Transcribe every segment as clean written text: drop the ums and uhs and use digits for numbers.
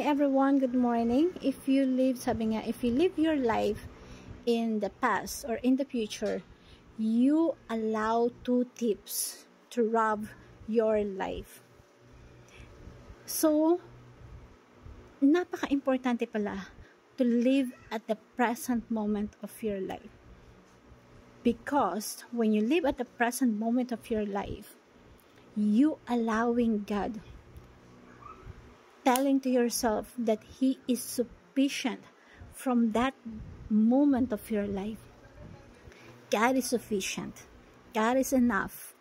everyone, good morning. If you live your life in the past or in the future, you allow two tips to rob your life. So, napaka-importante pala to live at the present moment of your life. Because when you live at the present moment of your life, you allowing God, telling to yourself that He is sufficient from that moment of your life. God is sufficient. God is enough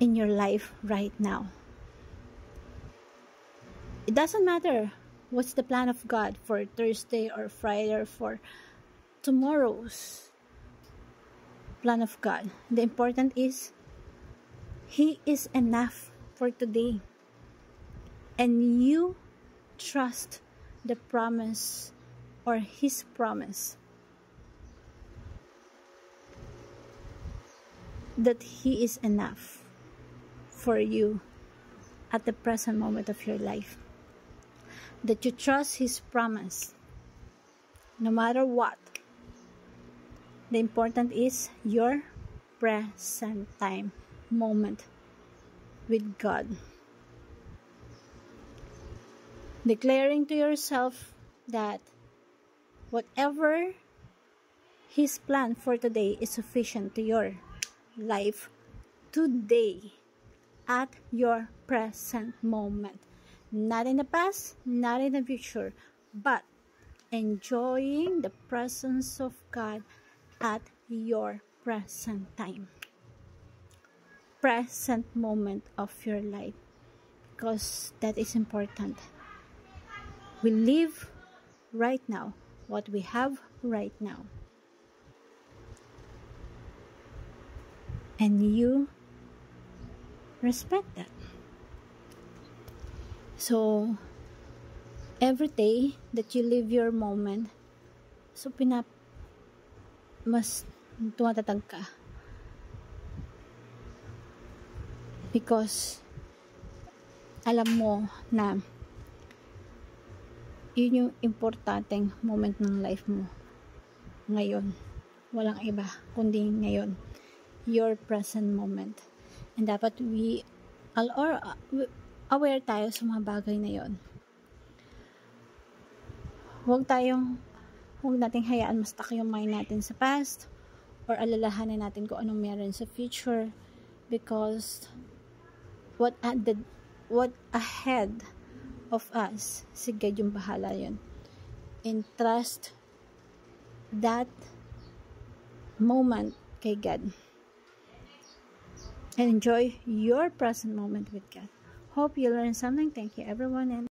in your life right now. It doesn't matter what's the plan of God for Thursday or Friday or for tomorrow's plan of God. The important is He is enough for today, and you trust the promise or His promise that He is enough for you at the present moment of your life, that you trust His promise no matter what. The important is your present time moment with God. Declaring to yourself that whatever His plan for today is sufficient to your life today at your present moment. Not in the past, not in the future, but enjoying the presence of God at your present time. Present moment of your life, because that is important. We live right now, what we have right now, and you respect that. So every day that you live your moment, so mas tumatatag ka. Because alam mo na yun yung importanteng moment ng life mo ngayon. Walang iba kundi ngayon. Your present moment. And dapat aware tayo sa mga bagay na yun. Huwag nating hayaan ma-stuck yung mind natin sa past or alalahanin natin kung anong meron sa future, because what ahead of us, si God yung bahala yun. And trust that moment kay God. And enjoy your present moment with God. Hope you learned something. Thank you everyone. And